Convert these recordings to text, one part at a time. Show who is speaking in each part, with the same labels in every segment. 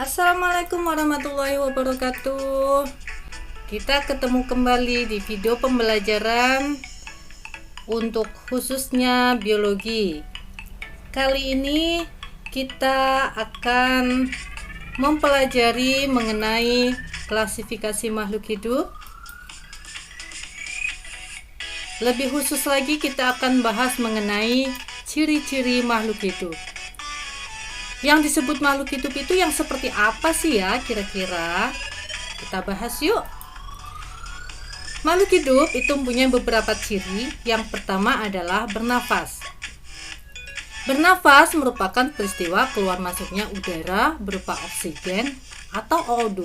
Speaker 1: Assalamualaikum warahmatullahi wabarakatuh. Kita ketemu kembali di video pembelajaran untuk khususnya biologi. Kali ini kita akan mempelajari mengenai klasifikasi makhluk hidup. Lebih khusus lagi kita akan bahas mengenai ciri-ciri makhluk hidup. Yang disebut makhluk hidup itu yang seperti apa sih ya kira-kira? Kita bahas yuk. Makhluk hidup itu mempunyai beberapa ciri. Yang pertama adalah bernafas. Bernafas merupakan peristiwa keluar masuknya udara berupa oksigen atau O2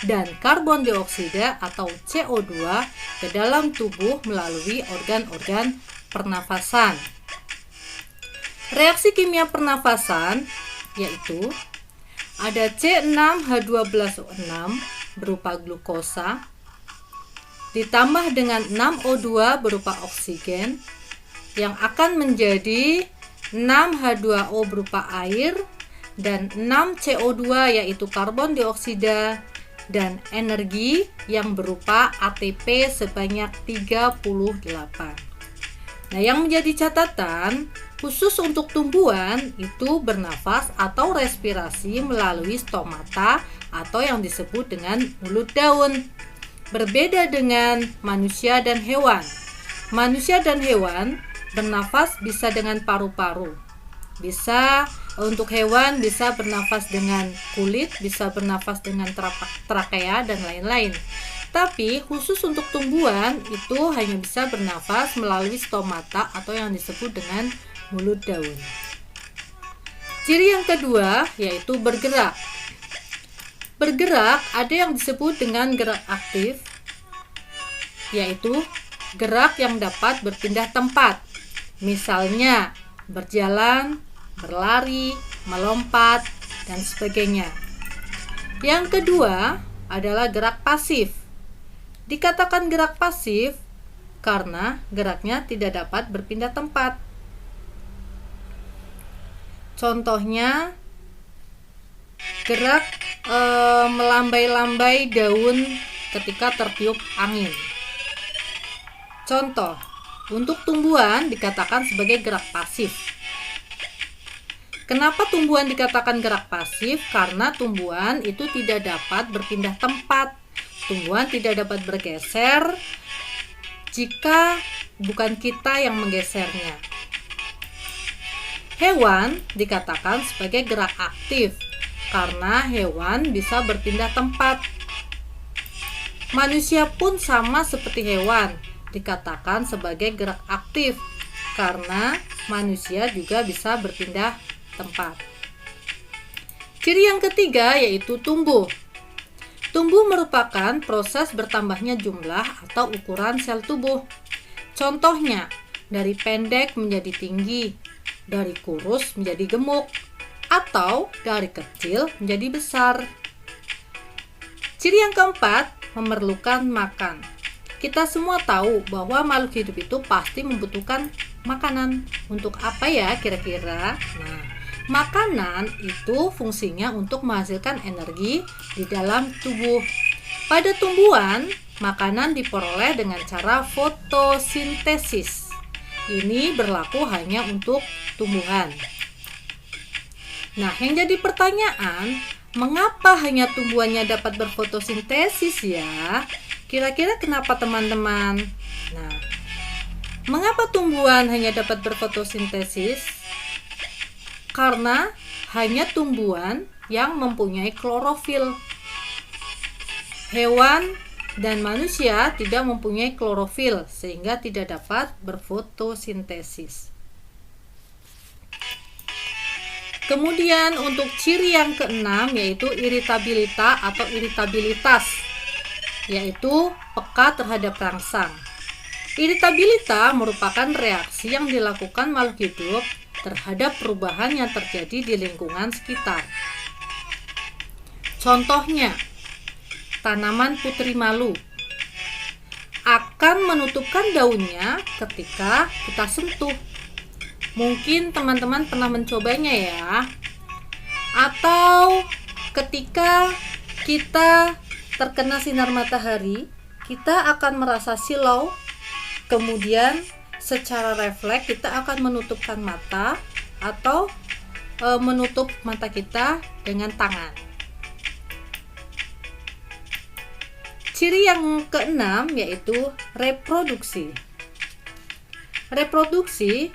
Speaker 1: dan karbon dioksida atau CO2 ke dalam tubuh melalui organ-organ pernafasan. Reaksi kimia pernafasan yaitu ada C6H12O6 berupa glukosa ditambah dengan 6O2 berupa oksigen yang akan menjadi 6H2O berupa air dan 6CO2 yaitu karbon dioksida dan energi yang berupa ATP sebanyak 38. Nah, yang menjadi catatan khusus untuk tumbuhan itu bernafas atau respirasi melalui stomata atau yang disebut dengan mulut daun. Berbeda dengan manusia dan hewan. Manusia dan hewan bernafas bisa dengan paru-paru. Untuk hewan bisa bernafas dengan kulit, bisa bernafas dengan trakea dan lain-lain. Tapi khusus untuk tumbuhan itu hanya bisa bernafas melalui stomata atau yang disebut dengan mulut daun. Ciri yang kedua yaitu bergerak. Bergerak ada yang disebut dengan gerak aktif, yaitu gerak yang dapat berpindah tempat. Misalnya berjalan, berlari, melompat, dan sebagainya. Yang kedua adalah gerak pasif. Dikatakan gerak pasif karena geraknya tidak dapat berpindah tempat. Contohnya gerak melambai-lambai daun ketika tertiup angin. Contoh, untuk tumbuhan dikatakan sebagai gerak pasif. Kenapa tumbuhan dikatakan gerak pasif? Karena tumbuhan itu tidak dapat berpindah tempat. Tumbuhan tidak dapat bergeser jika bukan kita yang menggesernya. Hewan dikatakan sebagai gerak aktif karena hewan bisa berpindah tempat. Manusia pun sama seperti hewan, dikatakan sebagai gerak aktif karena manusia juga bisa berpindah tempat. Ciri yang ketiga yaitu tumbuh. Tumbuh merupakan proses bertambahnya jumlah atau ukuran sel tubuh. Contohnya, dari pendek menjadi tinggi, dari kurus menjadi gemuk, atau dari kecil menjadi besar. Ciri yang keempat, memerlukan makan. Kita semua tahu bahwa makhluk hidup itu pasti membutuhkan makanan. Untuk apa ya kira-kira? Nah, makanan itu fungsinya untuk menghasilkan energi di dalam tubuh. Pada tumbuhan, makanan diperoleh dengan cara fotosintesis. Ini berlaku hanya untuk tumbuhan. Nah, yang jadi pertanyaan, mengapa hanya tumbuhannya dapat berfotosintesis ya? Kira-kira kenapa teman-teman? Nah, mengapa tumbuhan hanya dapat berfotosintesis? Karena hanya tumbuhan yang mempunyai klorofil. Hewan dan manusia tidak mempunyai klorofil sehingga tidak dapat berfotosintesis. Kemudian untuk ciri yang keenam yaitu iritabilitas, yaitu peka terhadap rangsang. Iritabilitas merupakan reaksi yang dilakukan makhluk hidup terhadap perubahan yang terjadi di lingkungan sekitar. Contohnya, tanaman putri malu akan menutupkan daunnya ketika kita sentuh. Mungkin teman-teman pernah mencobanya ya. Atau ketika kita terkena sinar matahari, kita akan merasa silau, kemudian secara refleks kita akan menutupkan mata atau menutup mata kita dengan tangan. Ciri yang keenam yaitu reproduksi. Reproduksi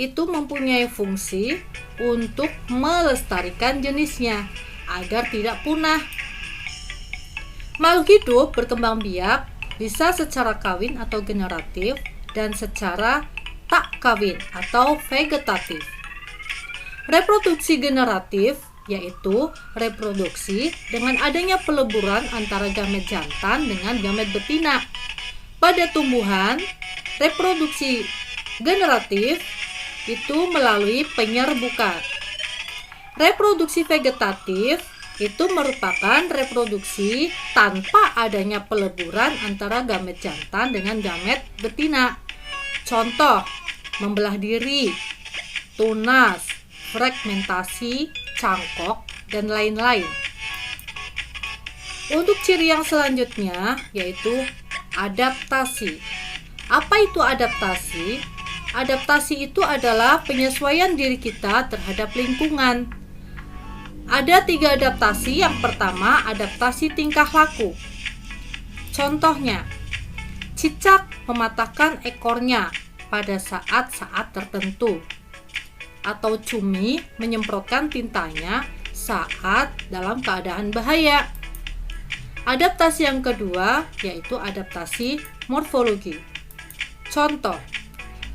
Speaker 1: itu mempunyai fungsi untuk melestarikan jenisnya agar tidak punah. Makhluk hidup berkembang biak bisa secara kawin atau generatif dan secara tak kawin atau vegetatif. Reproduksi generatif yaitu reproduksi dengan adanya peleburan antara gamet jantan dengan gamet betina. Pada tumbuhan, reproduksi generatif itu melalui penyerbukan. Reproduksi vegetatif itu merupakan reproduksi tanpa adanya peleburan antara gamet jantan dengan gamet betina. Contoh, membelah diri, tunas, fragmentasi, cangkok, dan lain-lain. Untuk ciri yang selanjutnya yaitu adaptasi. Apa itu adaptasi? Adaptasi itu adalah penyesuaian diri kita terhadap lingkungan. Ada 3 adaptasi. Yang pertama, adaptasi tingkah laku. Contohnya, cicak mematahkan ekornya pada saat-saat tertentu, atau cumi menyemprotkan tintanya saat dalam keadaan bahaya. Adaptasi yang kedua yaitu adaptasi morfologi. Contoh,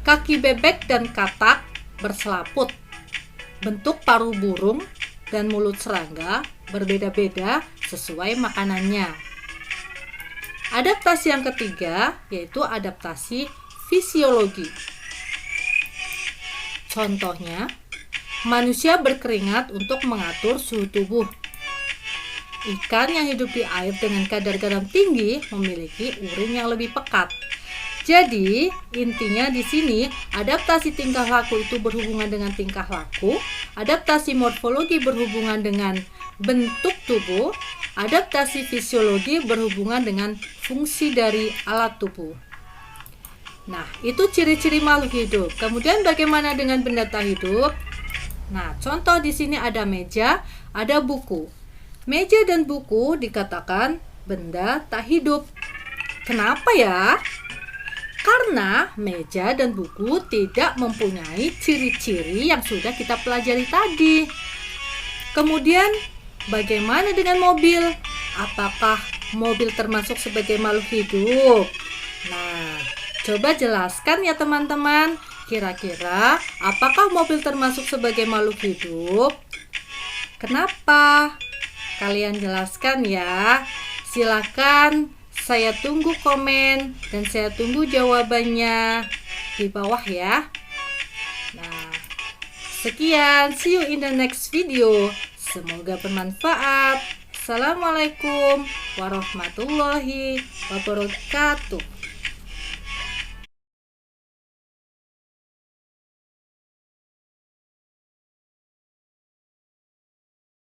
Speaker 1: kaki bebek dan katak berselaput. Bentuk paruh burung dan mulut serangga berbeda-beda sesuai makanannya. Adaptasi yang ketiga yaitu adaptasi fisiologi. Contohnya, manusia berkeringat untuk mengatur suhu tubuh. Ikan yang hidup di air dengan kadar garam tinggi memiliki urin yang lebih pekat. Jadi, intinya di sini adaptasi tingkah laku itu berhubungan dengan tingkah laku, adaptasi morfologi berhubungan dengan bentuk tubuh, adaptasi fisiologi berhubungan dengan fungsi dari alat tubuh. Nah, itu ciri-ciri makhluk hidup. Kemudian bagaimana dengan benda tak hidup? Nah, contoh di sini ada meja, ada buku. Meja dan buku dikatakan benda tak hidup. Kenapa ya? Karena meja dan buku tidak mempunyai ciri-ciri yang sudah kita pelajari tadi. Kemudian, bagaimana dengan mobil? Apakah mobil termasuk sebagai makhluk hidup? Nah, coba jelaskan ya teman-teman. Kira-kira apakah mobil termasuk sebagai makhluk hidup? Kenapa? Kalian jelaskan ya. Silakan. Saya tunggu komen dan saya tunggu jawabannya di bawah ya. Nah, sekian. See you in the next video. Semoga bermanfaat. Assalamualaikum warahmatullahi wabarakatuh.